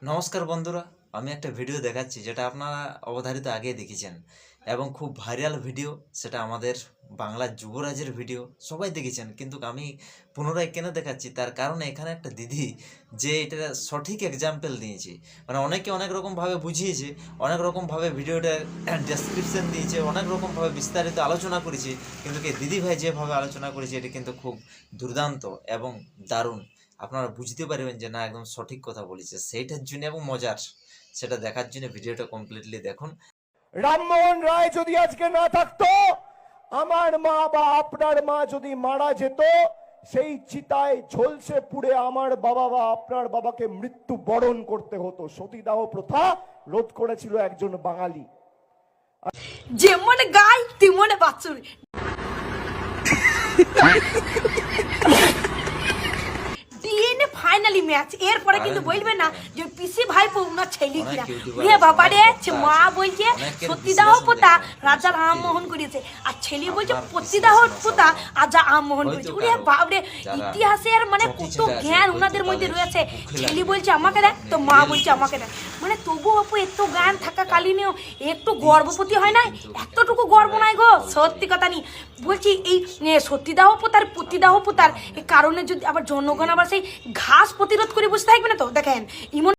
নমস্কার বন্ধুরা, আমি একটা ভিডিও দেখাচ্ছি যেটা আপনারা অবধারিত আগে দেখেছেন এবং খুব ভাইরাল ভিডিও। সেটা আমাদের বাংলার যুবরাজের ভিডিও, সবাই দেখেছেন। কিন্তু আমি পুনরায় কেন দেখাচ্ছি, তার কারণে এখানে একটা দিদি যে এটা সঠিক এক্সাম্পল দিয়েছে, মানে অনেকে অনেক রকমভাবে বুঝিয়েছে, অনেক রকমভাবে ভিডিওটা ডেসক্রিপশন দিয়েছে, অনেক রকমভাবে বিস্তারিত আলোচনা করেছে, কিন্তু কে দিদিভাই যেভাবে আলোচনা করেছে এটা কিন্তু খুব দুর্দান্ত এবং দারুণ। আপনারা বুঝতে পারবেন যে না, একদম সঠিক কথা বলেছে। সেইটার জন্য এবং মজার, সেটা দেখার জন্য ভিডিওটা কমপ্লিটলি দেখুন। রামমোহন রায় যদি আজকে না থাকতো, আমার মা বা আপনার মা যদি মারা যেত, সেই চিতায় ঝলসে পুড়ে আমার বাবা বা আপনার বাবাকে মৃত্যু বরণ করতে হতো। সতীদাহ প্রথা রোধ করেছিল একজন বাঙালি। যেমন গাই তেমন বাছুর। DNA finally match. এরপরে কিন্তু বলবে না যে পিসি ভাইপো উনার ছেলে কিনা। রে বাবা রে, মা বলছে সতীদাহ প্রথা রাজা রামমোহন করেছে, আর ছেলে বলছে সতীদাহ প্রথা রাজা রামমোহন করেছে। ওরে বাপরে, ইতিহাসের মানে কত জ্ঞান ওনাদের মধ্যে রয়েছে। ছেলে বলছে আমাকে দেখ, তো মা বলছে আমাকে দেখ। মানে তবু আপু এত জ্ঞান থাকাকালীনও একটু গর্ভবতী হয় নাই? এতটুকু গর্ব নাই গো, সত্যি কথা নেই বলছি। এই সতীদাহ প্রথার প্রতিদাহ প্রথার কারণে যদি আবার জনগণ আবার সেই ঘাস প্রতিরোধ করে বসে থাকবে না, তো দেখেন ইমন